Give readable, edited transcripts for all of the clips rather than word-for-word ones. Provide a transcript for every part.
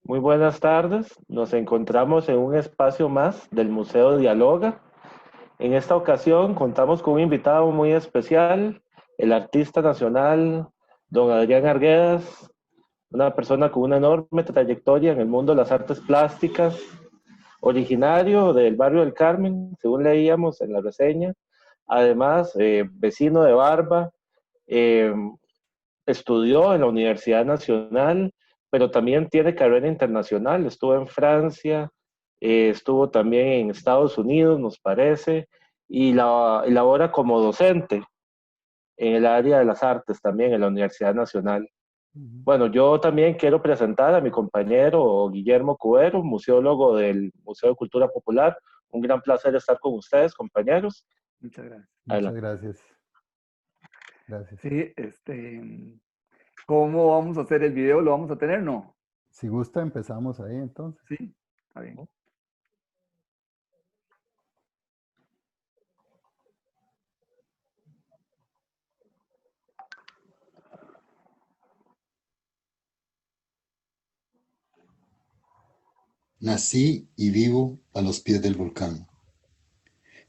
Muy buenas tardes. Nos encontramos en un espacio más del Museo Dialoga. En esta ocasión contamos con un invitado muy especial, el artista nacional don Adrián Arguedas, una persona con una enorme trayectoria en el mundo de las artes plásticas, originario del barrio del Carmen, según leíamos en la reseña. Además, vecino de Barba, eh, estudió en la Universidad Nacional, pero también tiene carrera internacional. Estuvo en Francia, estuvo también en Estados Unidos, nos parece, y labora como docente en el área de las artes también en la Universidad Nacional. Ujú. Bueno, yo también quiero presentar a mi compañero Guillermo Cubero, museólogo del Museo de Cultura Popular. Un gran placer estar con ustedes, compañeros. Muchas gracias. Adelante. Muchas gracias. Gracias. Sí, ¿cómo vamos a hacer el video? ¿Lo vamos a tener? No. Si gusta, empezamos ahí entonces. Sí, está bien. Nací y vivo a los pies del volcán,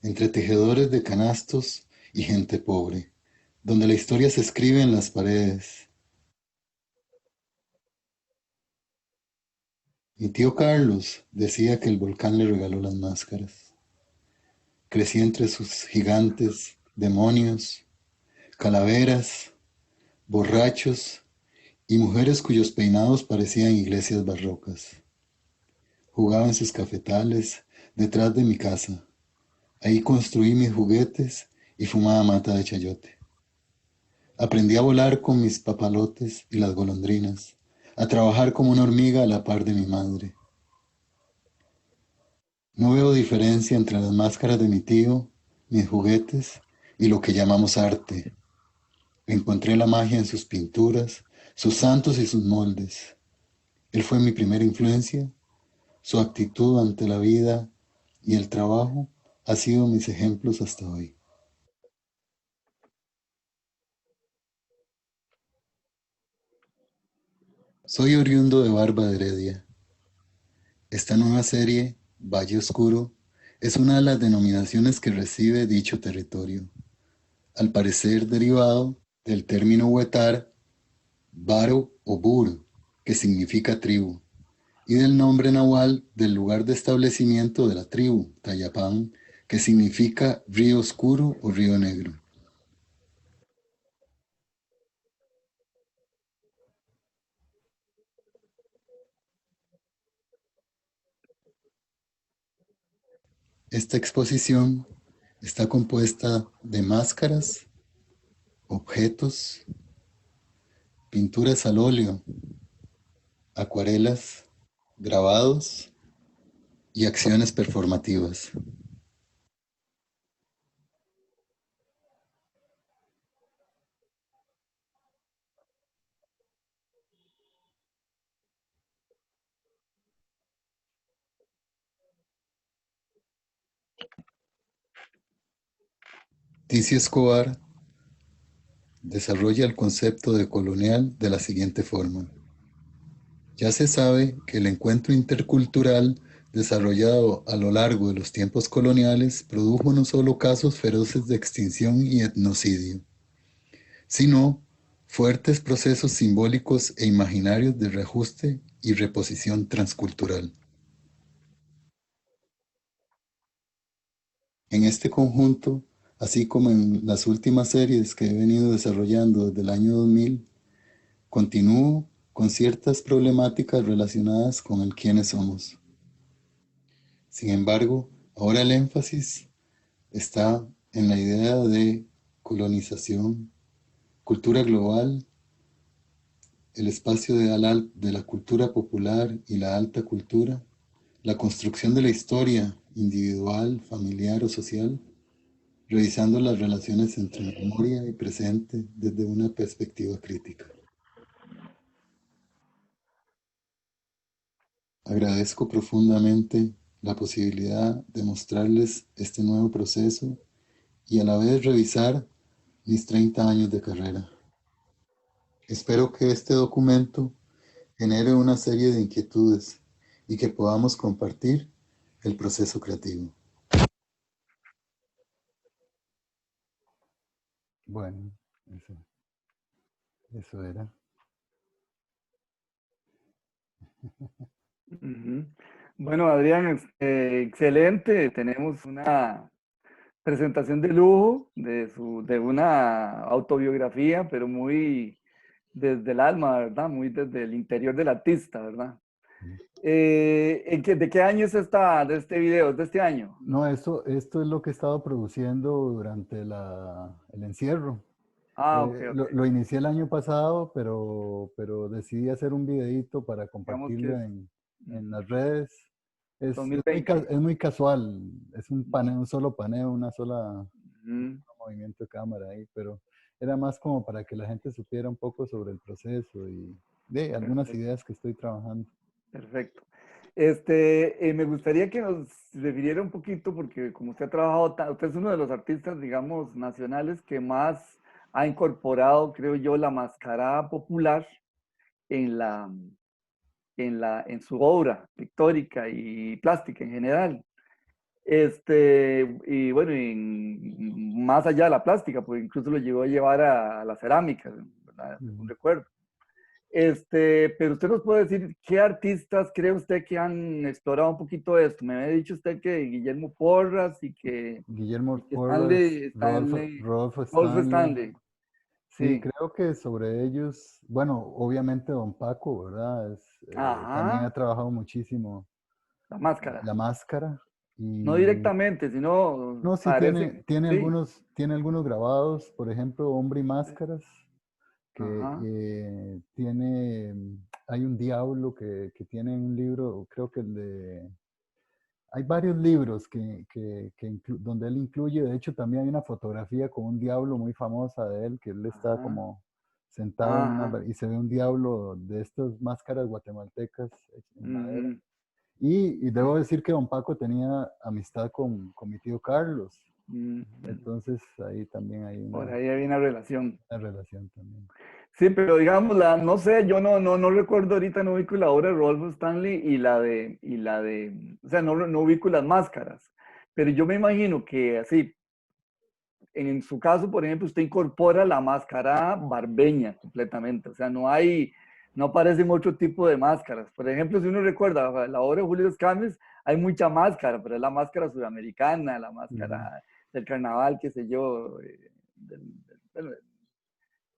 entre tejedores de canastos y gente pobre, donde la historia se escribe en las paredes. Mi tío Carlos decía que el volcán le regaló las máscaras. Crecí entre sus gigantes, demonios, calaveras, borrachos y mujeres cuyos peinados parecían iglesias barrocas. Jugaba en sus cafetales detrás de mi casa. Ahí construí mis juguetes y fumaba mata de chayote. Aprendí a volar con mis papalotes y las golondrinas, a trabajar como una hormiga a la par de mi madre. No veo diferencia entre las máscaras de mi tío, mis juguetes y lo que llamamos arte. Encontré la magia en sus pinturas, sus santos y sus moldes. Él fue mi primera influencia. Su actitud ante la vida y el trabajo ha sido mis ejemplos hasta hoy. Soy oriundo de Barba de Heredia. Esta nueva serie, Valle Oscuro, es una de las denominaciones que recibe dicho territorio, al parecer derivado del término huetar, baro o bur, que significa tribu, y del nombre nahual del lugar de establecimiento de la tribu, Tayapán, que significa río oscuro o río negro. Esta exposición está compuesta de máscaras, objetos, pinturas al óleo, acuarelas, grabados y acciones performativas. Ticio Escobar desarrolla el concepto de colonial de la siguiente forma. Ya se sabe que el encuentro intercultural desarrollado a lo largo de los tiempos coloniales produjo no solo casos feroces de extinción y etnocidio, sino fuertes procesos simbólicos e imaginarios de reajuste y reposición transcultural. En este conjunto, así como en las últimas series que he venido desarrollando desde el año 2000, continúo con ciertas problemáticas relacionadas con el quiénes somos. Sin embargo, ahora el énfasis está en la idea de colonización, cultura global, el espacio de la cultura popular y la alta cultura, la construcción de la historia individual, familiar o social, revisando las relaciones entre memoria y presente desde una perspectiva crítica. Agradezco profundamente la posibilidad de mostrarles este nuevo proceso y a la vez revisar mis 30 años de carrera. Espero que este documento genere una serie de inquietudes y que podamos compartir el proceso creativo. Bueno, eso era. Ujú. Bueno, Adrián, excelente. Tenemos una presentación de lujo de una autobiografía, pero muy desde el alma, ¿verdad? Muy desde el interior del artista, ¿verdad? ¿De qué año es de este video? ¿Es de este año? No, esto es lo que he estado produciendo durante el encierro. Ah, ok, ok. Lo inicié el año pasado, pero decidí hacer un videíto para Digamos que compartirlo es en las redes. Es 2020. muy casual, es un paneo, un solo paneo, un Ujú, solo movimiento de cámara ahí, pero era más como para que la gente supiera un poco sobre el proceso y de algunas perfecto, ideas que estoy trabajando. perfecto. Me gustaría que nos refiriera un poquito, porque como usted ha trabajado, usted es uno de los artistas, digamos, nacionales que más ha incorporado, creo yo, la mascarada popular en en su obra pictórica y plástica en general. Y bueno, más allá de la plástica, pues incluso lo llegó a llevar a la cerámica, ¿verdad? Un Ujú. recuerdo. Pero usted nos puede decir qué artistas cree usted que han explorado un poquito esto. Me había dicho usted que Guillermo Porras Guillermo y que Porras, Rodolfo Rodolfo Stanley. Stanley. Sí, Sí. creo que sobre ellos, bueno, obviamente Don Paco, ¿verdad? También ha Ajá, trabajado muchísimo la máscara. la máscara No y directamente, sino no, sí parece, sí. tiene algunos grabados, por ejemplo, Hombre y Máscaras, que Ajá, hay un diablo que tiene un libro, creo que hay varios libros donde él incluye, de hecho también hay una fotografía con un diablo muy famosa de él, que él está ajá, como sentado ajá. y se ve un diablo de estas máscaras guatemaltecas en madera. Ujú, Y debo decir que don Paco tenía amistad con mi tío Carlos, ujú. entonces ahí también hay Por ahí hay una relación. una relación también. Sí, pero digamos, no sé, yo no recuerdo ahorita, no ubico la obra de Rodolfo Stanley o sea, no ubico las máscaras, pero yo me imagino que así, en su caso, por ejemplo, usted incorpora la máscara barbeña completamente, o sea, no aparecen otro tipo de máscaras. Por ejemplo, si uno recuerda la obra de Julio Escames, hay mucha máscara, pero es la máscara sudamericana, la Ujú. máscara del carnaval, qué sé yo, bueno,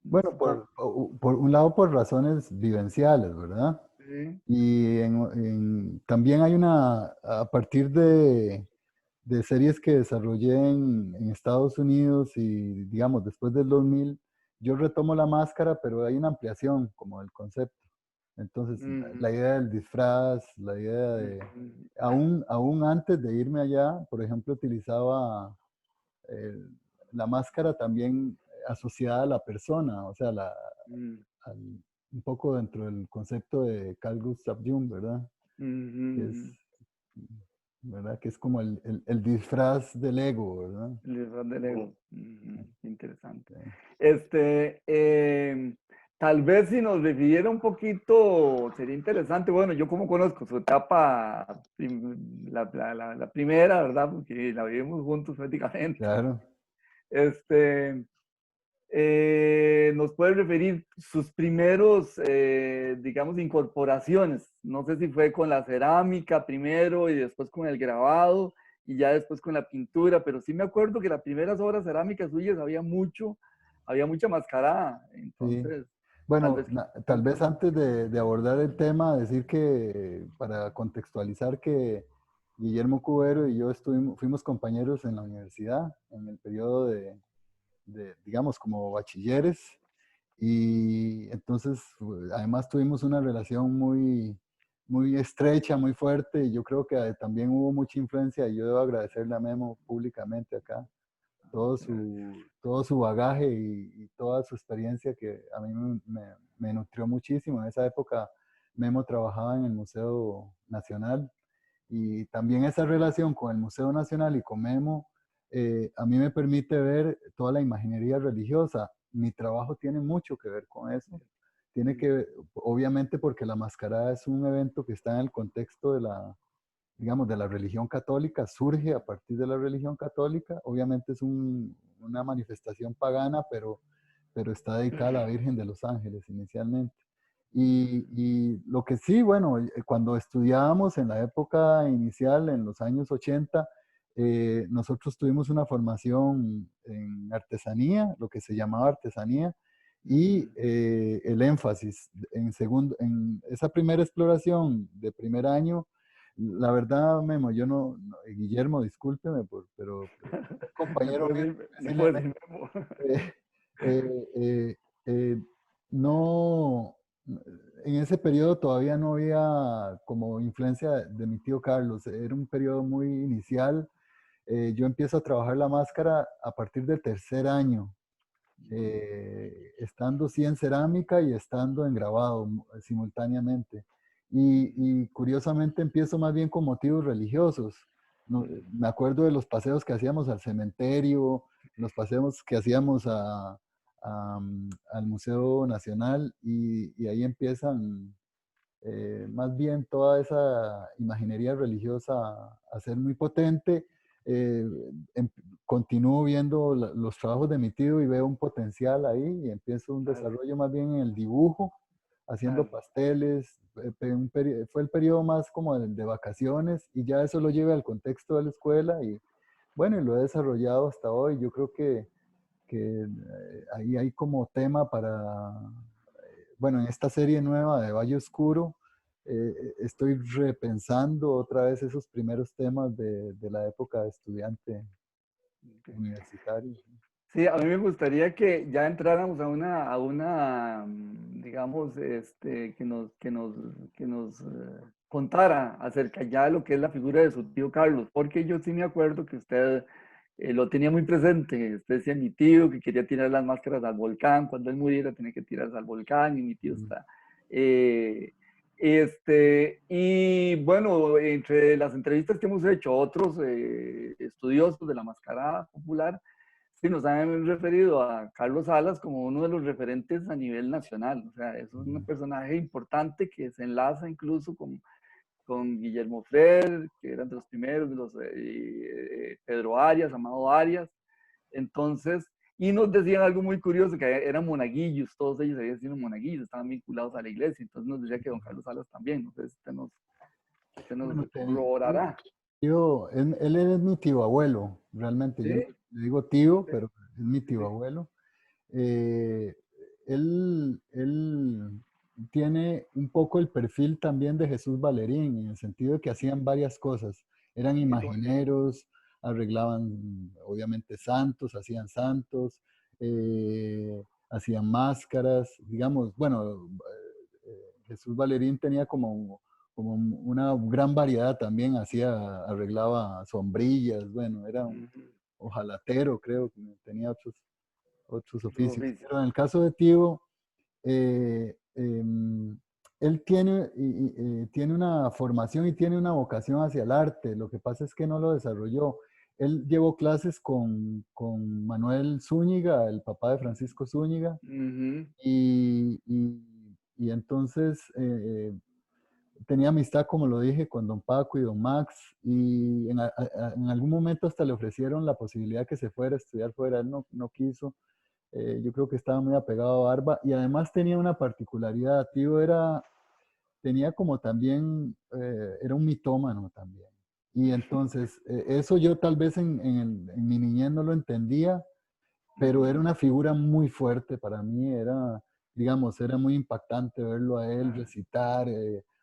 Bueno, supongo. por un lado por razones vivenciales, ¿verdad? Sí. Y también hay a partir de series que desarrollé en Estados Unidos y digamos después del 2000, yo retomo la máscara, pero hay una ampliación como del concepto. Entonces, Ujú, la idea del disfraz, la idea ujú, aún antes de irme allá, por ejemplo, utilizaba eh, la máscara también asociada a la persona, o sea, ujú, un poco dentro del concepto de Carl Gustav Jung, ¿verdad? Que es, ujú. ¿verdad? Que es como el disfraz del ego, ¿verdad? El disfraz del ego. Ujú, interesante. Sí. Este, em, Tal vez si nos refiriera un poquito, sería interesante. Bueno, yo como conozco su etapa, la primera, ¿verdad? Porque la vivimos juntos prácticamente. Claro. Este, ¿Nos puede referir sus primeros, digamos, incorporaciones? No sé si fue con la cerámica primero y después con el grabado y ya después con la pintura, pero sí me acuerdo que las primeras obras cerámicas suyas había mucha mascarada. Sí. Entonces, tal Bueno, vez... tal vez antes de abordar el tema, decir que para contextualizar que Guillermo Cubero y yo fuimos compañeros en la universidad en el periodo digamos, como bachilleres. Y entonces, además tuvimos una relación muy estrecha, muy fuerte, y yo creo que también hubo mucha influencia, y yo debo agradecerle a Memo públicamente acá, todo su bagaje y toda su experiencia que a mí me nutrió muchísimo. En esa época Memo trabajaba en el Museo Nacional y también esa relación con el Museo Nacional y con Memo a mí me permite ver toda la imaginería religiosa. Mi trabajo tiene mucho que ver con eso tiene que ver, obviamente porque la mascarada es un evento que está en el contexto de la, digamos, de la religión católica, surge a partir de la religión católica, obviamente es una manifestación pagana, pero está dedicada a la Virgen de los Ángeles inicialmente. Y lo que sí, bueno, cuando estudiábamos en la época inicial, en los años 80, nosotros tuvimos una formación en artesanía, lo que se llamaba artesanía, y el énfasis en esa primera exploración de primer año, la verdad, Memo, yo Guillermo, discúlpeme, Me compañero puedes mío, decir, me decirle, puedes decir Memo. eh, eh, eh, eh, no, en ese periodo todavía no había como influencia de mi tío Carlos, era un periodo muy inicial. Yo empiezo a trabajar la máscara a partir del tercer año, estando sí en cerámica y estando en grabado simultáneamente. Y curiosamente empiezo más bien con motivos religiosos. Me acuerdo de los paseos que hacíamos al cementerio, los paseos que hacíamos al Museo Nacional y ahí empiezan más bien toda esa imaginería religiosa a ser muy potente. Eh, em- Continúo viendo los trabajos de mi tío y veo un potencial ahí y empiezo un Claro, desarrollo más bien en el dibujo, haciendo claro. pasteles. Fue el periodo más como de vacaciones y ya eso lo llevé al contexto de la escuela y bueno, y lo he desarrollado hasta hoy. Yo creo que ahí hay como tema para, bueno, en esta serie nueva de Valle Oscuro, estoy repensando otra vez esos primeros temas de la época de estudiante universitario. Sí, a mí me gustaría que ya entráramos digamos, que nos contara acerca ya de lo que es la figura de su tío Carlos, porque yo sí me acuerdo que usted lo tenía muy presente. Usted decía, mi tío que quería tirar las máscaras al volcán, cuando él muriera tenía que tirarlas al volcán, y mi tío Mm. está. Y bueno, entre las entrevistas que hemos hecho, otros estudiosos de la mascarada popular, sí, nos han referido a Carlos Salas como uno de los referentes a nivel nacional. O sea, es un personaje importante que se enlaza incluso con Guillermo Fred, que eran de los primeros, Pedro Arias, Amado Arias. Entonces, y nos decían algo muy curioso, que eran monaguillos, todos ellos habían sido monaguillos, estaban vinculados a la iglesia. Entonces nos decía que don Carlos Salas también. No sé si usted nos Bueno, corroborará. él es mi tío abuelo, realmente. Yo ¿Sí? le digo tío, pero es mi tío abuelo. Eh, él tiene un poco el perfil también de Jesús Valerín, en el sentido de que hacían varias cosas. Eran imagineros, arreglaban obviamente santos, hacían máscaras, digamos, bueno, Jesús Valerín tenía como una gran variedad también, arreglaba sombrillas, bueno, era un Ujú. ojalatero, creo que tenía otros Los oficios. oficios. Pero en el caso de Tío, él tiene una formación y tiene una vocación hacia el arte. Lo que pasa es que no lo desarrolló. Él llevó clases con Manuel Zúñiga, el papá de Francisco Zúñiga, Ujú. y entonces tenía amistad, como lo dije, con don Paco y don Max, y en algún momento hasta le ofrecieron la posibilidad que se fuera a estudiar fuera. Él no quiso. Yo creo que estaba muy apegado a Barba y además tenía una particularidad. Tío tenía como también, era un mitómano también. Y entonces, eso yo tal vez en mi niñez no lo entendía, pero era una figura muy fuerte para mí. Digamos, era muy impactante verlo a él recitar,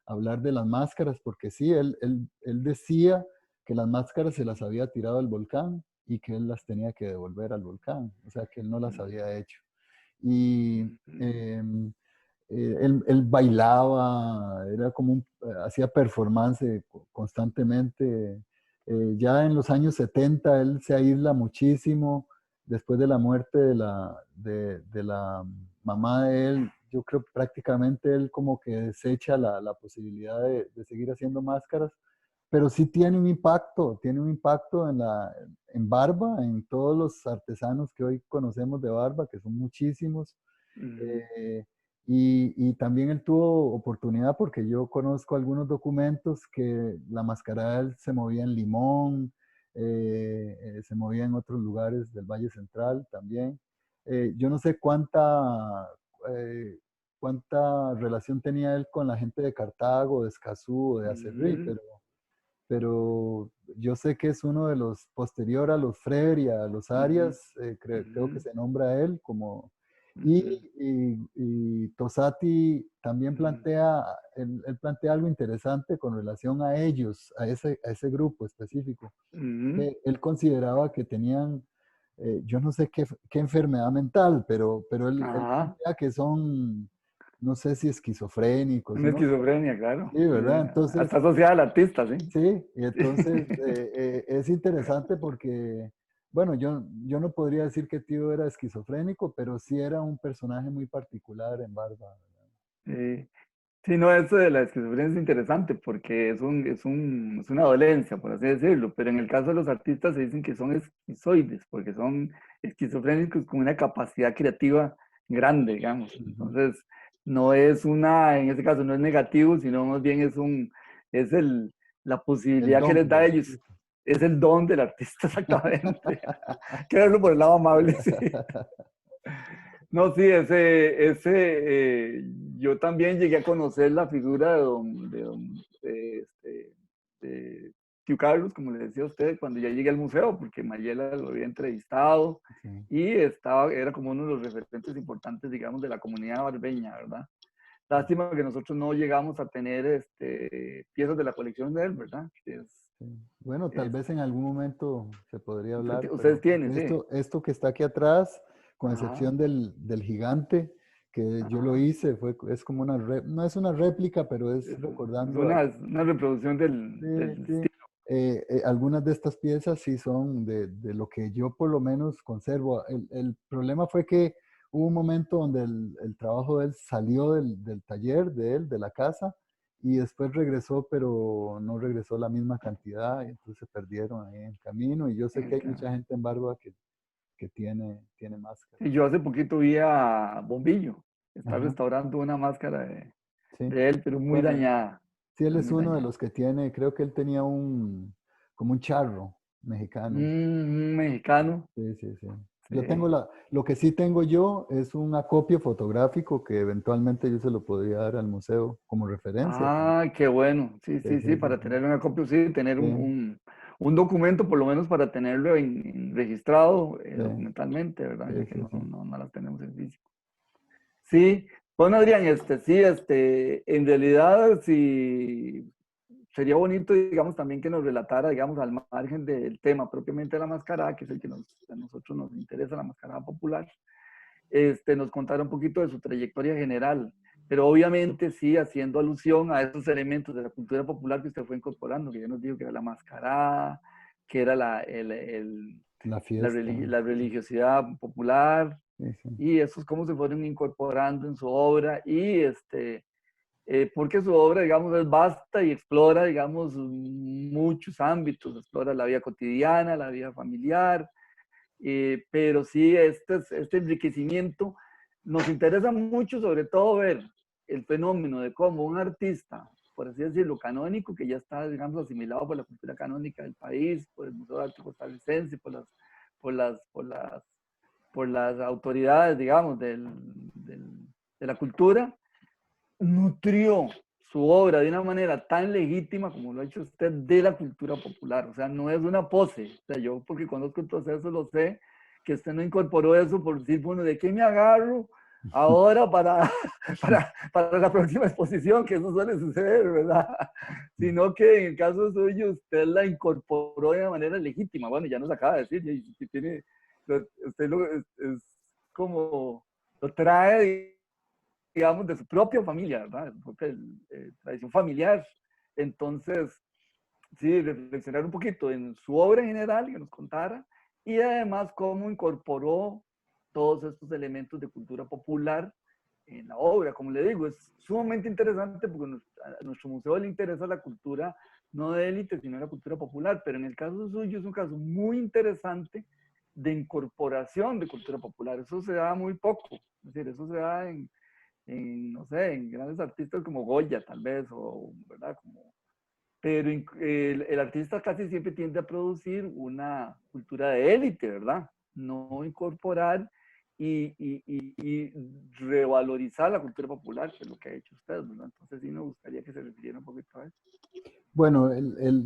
hablar de las máscaras, porque sí, él decía que las máscaras se las había tirado al volcán y que él las tenía que devolver al volcán, o sea, que él no las había hecho. Y él bailaba, hacía performance constantemente. Ya en los años 70 él se aísla muchísimo después de la muerte de la mamá de él. Yo creo que prácticamente él como que desecha la posibilidad de seguir haciendo máscaras, pero sí tiene un impacto en Barba, en todos los artesanos que hoy conocemos de Barba, que son muchísimos. Ujú. eh, Y también él tuvo oportunidad porque yo conozco algunos documentos que la mascarada de él se movía en Limón, se movía en otros lugares del Valle Central también. Yo no sé eh, cuánta relación tenía él con la gente de Cartago, de Escazú o de Acerrí, Mm, pero yo sé que es uno de los posterior a los Freire y a los ujú, Arias, creo que ujú, se nombra a él como... Y, ujú, y Tosati también ujú, plantea, él plantea algo interesante con relación a ellos, a ese grupo específico, ujú. que él consideraba que tenían, yo no sé qué enfermedad mental, pero él Ajá. plantea que son, no sé si esquizofrénicos, Una no sé, esquizofrenia, claro. sí, ¿verdad? Está Entonces, asociada al artista, sí. sí, y Sí. entonces es interesante porque, bueno, yo no podría decir que Tío era esquizofrénico, pero sí era un personaje muy particular en Barba. Sí. Sí, no, eso de la esquizofrenia es interesante porque es una dolencia, por así decirlo, pero en el caso de los artistas se dicen que son esquizoides, porque son esquizofrénicos con una capacidad creativa grande, digamos. Ujú. Entonces, no es en este caso no es negativo, sino más bien es la El posibilidad que don les da del a ellos, artista. es el don del artista exactamente. Quiero verlo por el lado amable, sí. No, sí, yo también llegué a conocer la figura de Tío Carlos, como le decía a usted, cuando ya llegué al museo, porque Mayela lo había entrevistado Sí. y era como uno de los referentes importantes, digamos, de la comunidad barbeña, ¿verdad? Lástima que nosotros no llegamos a tener piezas de la colección de él, ¿verdad? Sí. Bueno, tal Es- vez en algún momento se podría hablar, ustedes pero tienen, porque sí. esto que está aquí atrás, con Ajá, excepción del gigante, que yo lo ajá. hice, es como no es una réplica, pero es recordando. Es una reproducción Sí, del sí. estilo. Algunas de estas piezas sí son de lo que yo por lo menos conservo. El problema fue que hubo un momento donde el trabajo de él salió del taller de él, de la casa, y después regresó, pero no regresó la misma cantidad, y entonces se perdieron ahí en el camino. Y yo sé que hay mucha gente en Barba que tiene máscaras. Y yo hace poquito vi a Bombillo, está Ajá, restaurando una máscara sí. de él, pero muy Bueno, dañada, sí, él pero es muy uno de dañada. los que tiene, creo que él tenía como un charro mexicano. Un mexicano, Sí, sí, sí. Yo tengo sí. lo que sí tengo yo es un acopio fotográfico que eventualmente yo se lo podría dar al museo como referencia también. Ah, qué bueno. Sí, Sí, sí, sí, sí, sí, para sí. tener una copia, sí, tener Sí, un documento, por lo menos para tenerlo registrado sí, documentalmente, ¿verdad? Ya sí, que sí, sí. no las tenemos en físico. Sí, bueno, Adrián, sí, en realidad, sí, sería bonito, digamos, también que nos relatara, digamos, al margen del tema propiamente de la mascarada, que es el que a nosotros nos interesa, la mascarada popular, nos contara un poquito de su trayectoria general, pero obviamente sí haciendo alusión a esos elementos de la cultura popular que usted fue incorporando, que yo nos dijo que era la mascarada, que era La fiesta. la religiosidad popular, Sí, sí. y esos cómo se fueron incorporando en su obra, porque su obra, digamos, es vasta y explora, digamos, muchos ámbitos, explora la vida cotidiana, la vida familiar, pero sí, este enriquecimiento nos interesa mucho, sobre todo ver el fenómeno de cómo un artista, por así decirlo, canónico, que ya está, digamos, asimilado por la cultura canónica del país, por el Museo de Arte Costarricense, por las, por las, por las autoridades, digamos, de la cultura, nutrió su obra de una manera tan legítima como lo ha hecho usted de la cultura popular. O sea, no es una pose. O sea, yo porque conozco el proceso lo sé, que usted no incorporó eso por decir, bueno, ¿de qué me agarro ahora para la próxima exposición? Que eso suele suceder, ¿verdad? Sino que en el caso suyo usted la incorporó de una manera legítima. Bueno, ya nos acaba de decir, y tiene, usted es como lo trae, digamos, de su propia familia, ¿verdad? De su propia tradición familiar. Entonces, sí, reflexionar un poquito en su obra en general, que nos contara, y además cómo incorporó todos estos elementos de cultura popular en la obra. Como le digo, es sumamente interesante porque a nuestro museo le interesa la cultura, no de élite, sino la cultura popular, pero en el caso suyo es un caso muy interesante de incorporación de cultura popular. Eso se da muy poco, es decir, eso se da no sé, en grandes artistas como Goya, tal vez, o, ¿verdad? Como, pero el artista casi siempre tiende a producir una cultura de élite, ¿verdad? No incorporar y revalorizar la cultura popular, que es lo que ha hecho usted, ¿verdad? Entonces sí me gustaría que se refiriera un poquito a eso. Bueno,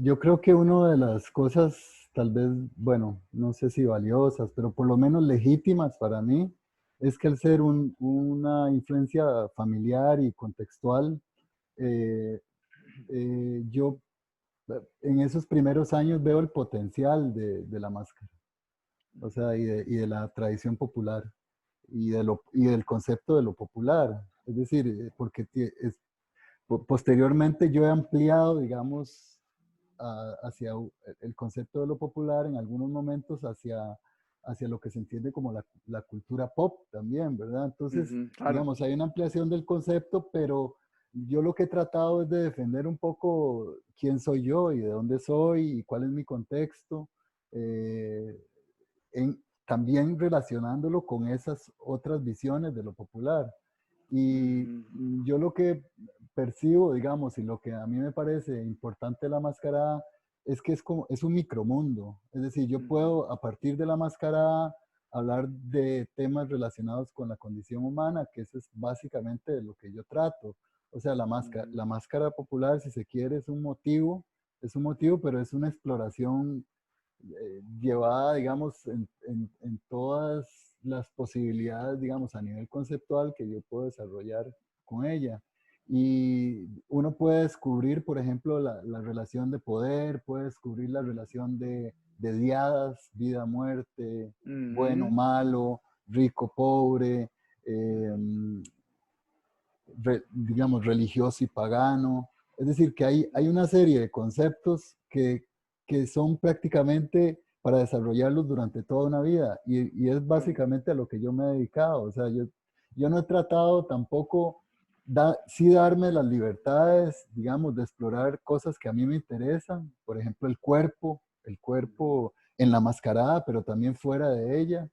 yo creo que una de las cosas, tal vez, bueno, no sé si valiosas, pero por lo menos legítimas para mí, es que al ser una influencia familiar y contextual, eh, yo en esos primeros años veo el potencial de la máscara, o sea, y de la tradición popular y del concepto de lo popular. Es decir, porque posteriormente yo he ampliado, digamos, hacia el concepto de lo popular en algunos momentos hacia lo que se entiende como la cultura pop también, ¿verdad? Entonces, Claro. digamos, hay una ampliación del concepto, pero yo lo que he tratado es de defender un poco quién soy yo y de dónde soy y cuál es mi contexto, eh, también relacionándolo con esas otras visiones de lo popular. Y yo lo que percibo, digamos, y lo que a mí me parece importante de la mascarada es que es un micromundo. Es decir, yo puedo a partir de la mascarada hablar de temas relacionados con la condición humana, que eso es básicamente de lo que yo trato. O sea, la máscara popular, si se quiere, es un motivo, pero es una exploración llevada, digamos, en todas las posibilidades, digamos, a nivel conceptual que yo puedo desarrollar con ella. Y uno puede descubrir, por ejemplo, la relación de poder, puede descubrir la relación de diadas, vida, muerte, bueno, malo, rico, pobre, eh, digamos, religioso y pagano. Es decir, que hay una serie de conceptos que son prácticamente para desarrollarlos durante toda una vida y es básicamente a lo que yo me he dedicado. O sea, yo no he tratado tampoco, sí darme las libertades, digamos, de explorar cosas que a mí me interesan, por ejemplo, el cuerpo en la mascarada, pero también fuera de ella.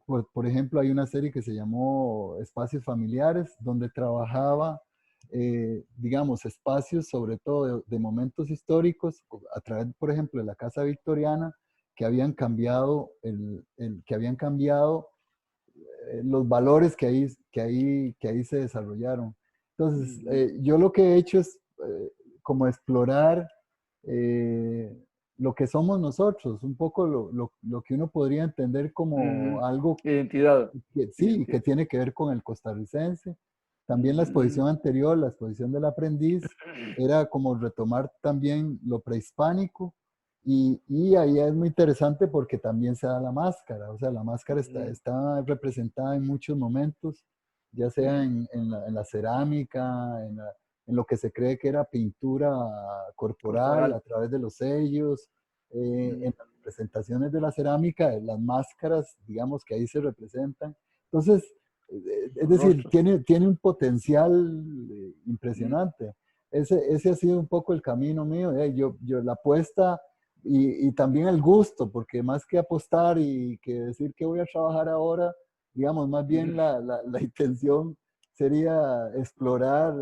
Por ejemplo, hay una serie que se llamó Espacios Familiares, donde trabajaba, digamos, espacios sobre todo de momentos históricos, a través, por ejemplo, de la Casa Victoriana, que habían cambiado, que habían cambiado los valores que ahí se desarrollaron. Entonces, yo lo que he hecho es como explorar eh, lo que somos nosotros, un poco lo que uno podría entender como algo Identidad. que sí, que Identidad. tiene que ver con el costarricense. También la exposición anterior, la exposición del aprendiz, era como retomar también lo prehispánico y ahí es muy interesante porque también se da la máscara, o sea, la máscara está representada en muchos momentos, ya sea en la cerámica, en lo que se cree que era pintura corporal a Corporal. través de los sellos, en las representaciones de la cerámica, las máscaras, digamos que ahí se representan. Entonces, es Los decir, rostros. tiene un potencial impresionante. Ese ha sido un poco el camino mío, yo la apuesta y también el gusto, porque más que apostar y que decir que voy a trabajar ahora, digamos, más bien la intención sería explorar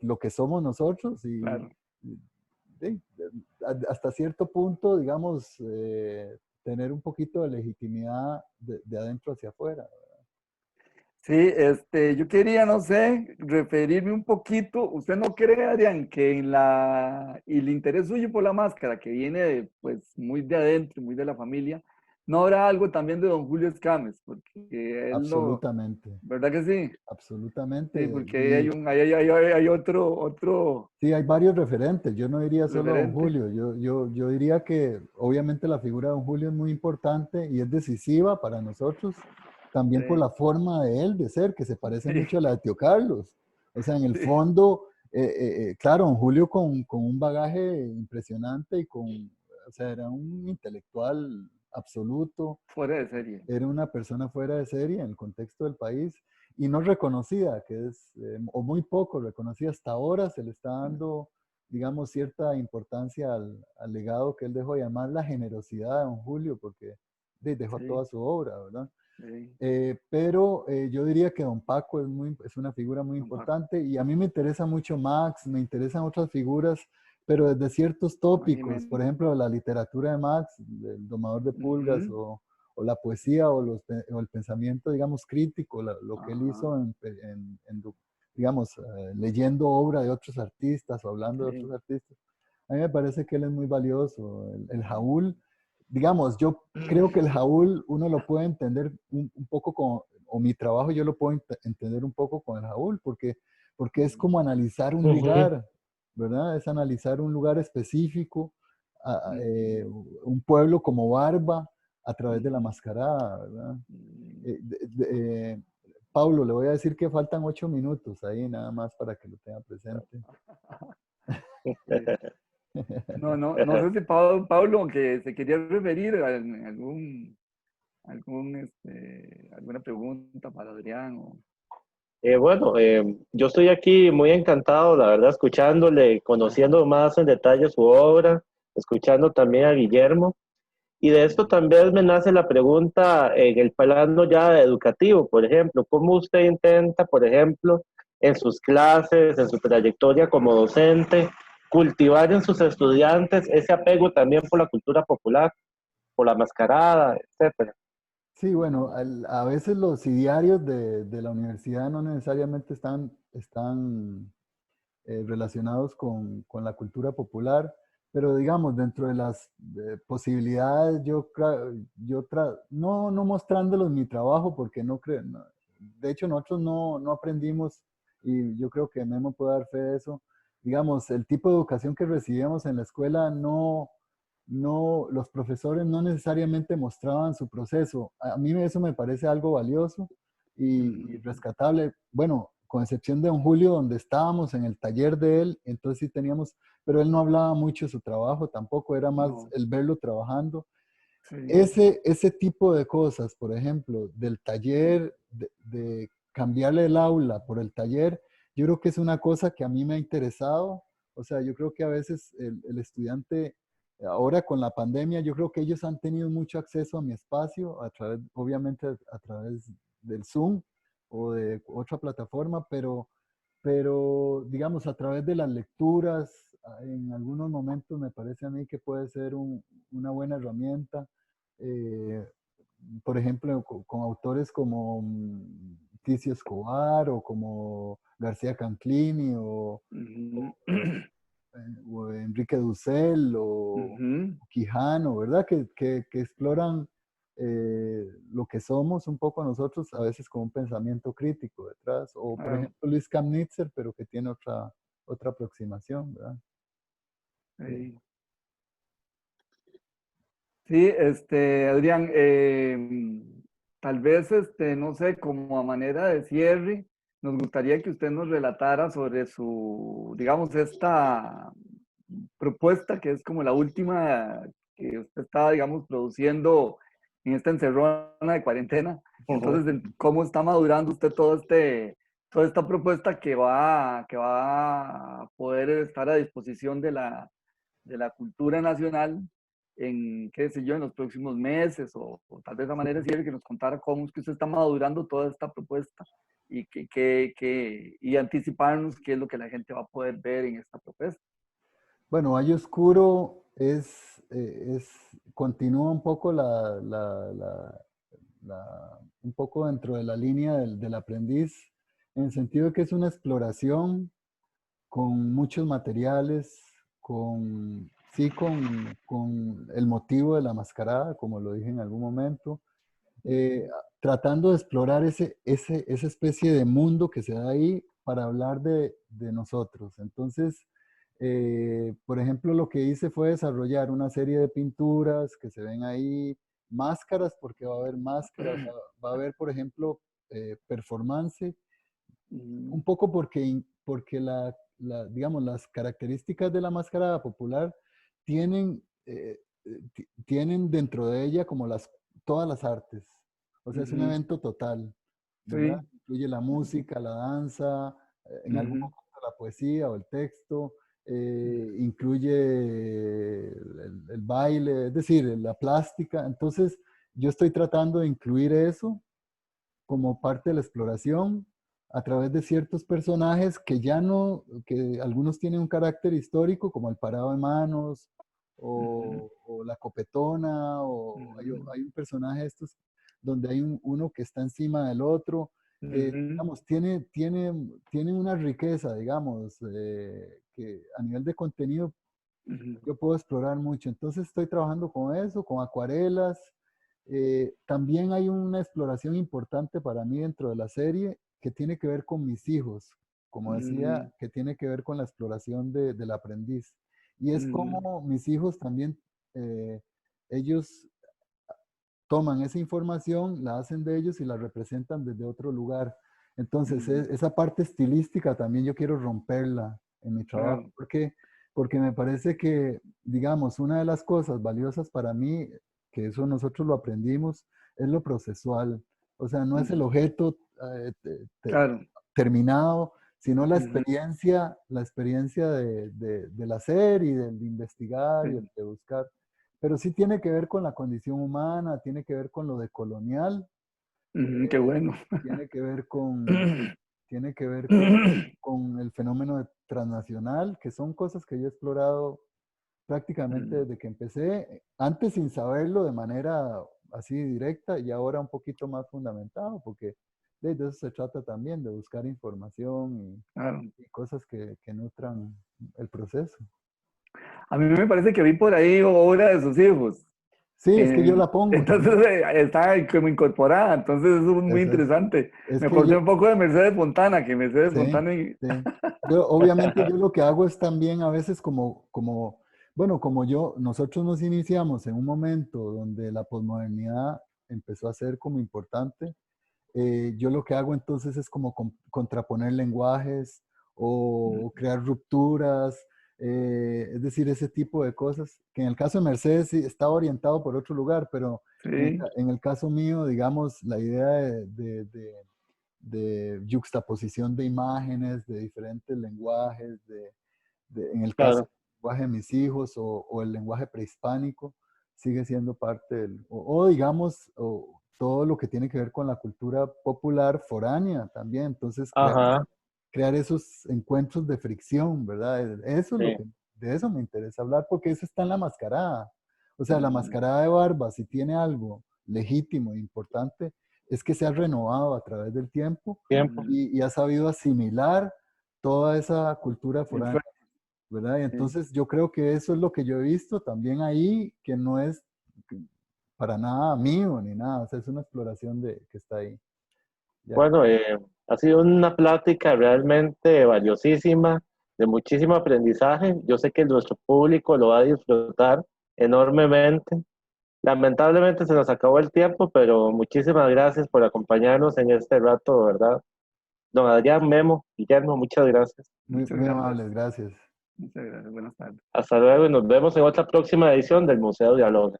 lo que somos nosotros Claro. de- hasta cierto punto, digamos, tener un poquito de legitimidad de adentro hacia afuera. Sí, yo quería, no sé, referirme un poquito. ¿Usted no cree, Adrián, que y el interés suyo por la máscara, que viene de, pues, muy de adentro, muy de la familia, no habrá algo también de don Julio Escames? Porque él no, Absolutamente, ¿verdad que sí? Sí, absolutamente. porque Y hay otro sí, hay varios referentes. Yo no diría solo a don referente. Julio. Yo diría que obviamente la figura de don Julio es muy importante y es decisiva para nosotros, también por Sí, la forma de él de ser, que se parece sí, mucho a la de Tío Carlos. O sea, en el sí, fondo, claro, don Julio con un bagaje impresionante o sea, era un intelectual absoluto, fuera de serie. era una persona fuera de serie en el contexto del país y no reconocida, o muy poco reconocida. Hasta ahora se le está dando, digamos, cierta importancia al legado que él dejó, y además la generosidad de don Julio, porque dejó Sí, toda su obra, ¿verdad? Sí, Pero yo diría que don Paco es una figura muy don Paco, importante y a mí me interesa mucho Max, me interesan otras figuras, pero desde ciertos Juan tópicos, por Jiménez. ejemplo, la literatura de Max, El domador de pulgas, Ujú, o la poesía, o el pensamiento, digamos, crítico, lo que él ajá, hizo digamos, leyendo obra de otros artistas o hablando de otros sí, artistas. A mí me parece que él es muy valioso. El Jaúl, digamos, yo creo que el Jaúl uno lo puede entender un poco o mi trabajo yo lo puedo entender un poco con el Jaúl, porque es como analizar un Ujú. lugar, ¿verdad? Es analizar un lugar específico, ujú, un pueblo como Barba a través de la ujú, mascarada, ¿verdad? ujú. Eh, de- de- eh, Pablo, le voy a decir que faltan 8 minutos ahí, nada más para que lo tenga presente. Sí. No, no, no sé si Pablo, que se quería referir a alguna pregunta para Adrián. Bueno, yo estoy aquí muy encantado, la verdad, escuchándole, conociendo más en detalle su obra, escuchando también a Guillermo. Y de esto también me nace la pregunta en el plano ya educativo, por ejemplo, ¿cómo usted intenta, por ejemplo, en sus clases, en su trayectoria como docente, cultivar en sus estudiantes ese apego también por la cultura popular, por la mascarada, etcétera? Sí, bueno, a veces los idearios de la universidad no necesariamente están relacionados con la cultura popular, pero digamos, dentro de las posibilidades, no mostrándolos mi trabajo, porque no creo, de hecho nosotros no aprendimos, y yo creo que Memo puede dar fe de eso, digamos, el tipo de educación que recibíamos en la escuela los profesores no necesariamente mostraban su proceso. A mí eso me parece algo valioso y Ujú. rescatable. Bueno, con excepción de don Julio, donde estábamos en el taller de él, entonces sí teníamos, pero él no hablaba mucho de su trabajo, tampoco era más No, el verlo trabajando. sí. Ese tipo de cosas, por ejemplo, del taller, de cambiarle el aula por el taller, yo creo que es una cosa que a mí me ha interesado. O sea, yo creo que a veces el estudiante, ahora con la pandemia, yo creo que ellos han tenido mucho acceso a mi espacio, obviamente a través del Zoom o de otra plataforma, pero digamos, a través de las lecturas, en algunos momentos me parece a mí que puede ser una buena herramienta. eh, por ejemplo, con autores como Ticio Escobar o como García Canclini Ujú. o Enrique Dussel o Ujú. Quijano, ¿verdad? Que exploran lo que somos un poco nosotros, a veces con un pensamiento crítico detrás, o por Claro, ejemplo Luis Kamnitzer, pero que tiene otra aproximación, ¿verdad? Sí. sí. Sí, Adrián, tal vez, no sé, como a manera de cierre, nos gustaría que usted nos relatara sobre su, digamos, esta propuesta que es como la última que usted estaba, digamos, produciendo en esta encerrona de cuarentena. Ujú. Entonces, ¿cómo está madurando usted toda esta propuesta que va a poder estar a disposición de la cultura nacional en, qué sé yo, en los próximos meses o tal vez a manera de cierre que nos contara cómo es que usted está madurando toda esta propuesta y anticiparnos qué es lo que la gente va a poder ver en esta propuesta? Bueno, Valle Oscuro continúa un poco un poco dentro de la línea del aprendiz, en el sentido de que es una exploración con muchos materiales, sí, con el motivo de la mascarada, como lo dije en algún momento, eh, tratando de explorar esa especie de mundo que se da ahí para hablar de nosotros. Entonces, por ejemplo, lo que hice fue desarrollar una serie de pinturas que se ven ahí, máscaras, porque va a haber máscaras, va a haber, por ejemplo, performance, Mm, un poco porque digamos, las características de la mascarada popular tienen dentro de ella como todas las artes. O sea, es un ujú. evento total, ¿verdad? Sí. Incluye la música, la danza, en algún Ujú. momento la poesía o el texto, incluye el baile, es decir, la plástica. Entonces, yo estoy tratando de incluir eso como parte de la exploración a través de ciertos personajes que ya no, que algunos tienen un carácter histórico, como el parado de manos, o la copetona, o hay un personaje de estos donde hay uno que está encima del otro, que, digamos, tiene una riqueza, digamos, que a nivel de contenido yo puedo explorar mucho. Entonces estoy trabajando con eso, con acuarelas. También hay una exploración importante para mí dentro de la serie que tiene que ver con mis hijos, como decía, que tiene que ver con la exploración del aprendiz. Y es como mis hijos también, ellos toman esa información, la hacen de ellos y la representan desde otro lugar. Entonces, esa parte estilística también yo quiero romperla en mi trabajo, porque me parece que, digamos, una de las cosas valiosas para mí, que eso nosotros lo aprendimos, es lo procesual. O sea, no es el objeto Claro. terminado, sino la experiencia del hacer y del investigar y de buscar. Pero sí tiene que ver con la condición humana, tiene que ver con lo decolonial, Qué bueno. tiene que ver con el fenómeno transnacional, que son cosas que yo he explorado prácticamente desde que empecé, antes sin saberlo de manera así directa y ahora un poquito más fundamentado, porque de eso se trata también, de buscar información y cosas que nutran el proceso. A mí me parece que vi por ahí obra de sus hijos. Sí, es que yo la pongo. Entonces está como incorporada, entonces eso es muy interesante. Me acordé un poco de Mercedes Fontana, que Mercedes Fontana... Sí. Obviamente yo lo que hago es también a veces bueno, como nosotros nos iniciamos en un momento donde la posmodernidad empezó a ser como importante, yo lo que hago entonces es como contraponer lenguajes o crear rupturas, es decir, ese tipo de cosas, que en el caso de Mercedes sí estaba orientado por otro lugar, pero en el caso mío, digamos, la idea de yuxtaposición de imágenes, de diferentes lenguajes, en el caso del lenguaje de mis hijos o el lenguaje prehispánico, sigue siendo parte digamos, todo lo que tiene que ver con la cultura popular foránea también. Entonces, crear esos encuentros de fricción, ¿verdad? Eso es de eso me interesa hablar, porque eso está en la mascarada. O sea, la mascarada de barba, si tiene algo legítimo e importante, es que se ha renovado a través del tiempo y ha sabido asimilar toda esa cultura foránea, ¿verdad? Y entonces yo creo que eso es lo que yo he visto también ahí, que no es para nada mío ni nada, o sea, es una exploración que está ahí. Ya. Bueno, ha sido una plática realmente valiosísima, de muchísimo aprendizaje. Yo sé que nuestro público lo va a disfrutar enormemente. Lamentablemente se nos acabó el tiempo, pero muchísimas gracias por acompañarnos en este rato, ¿verdad? Don Adrián, Memo, Guillermo, muchas gracias. Muy amables, gracias. Muchas gracias, buenas tardes. Hasta luego y nos vemos en otra próxima edición del Museo Dialoga.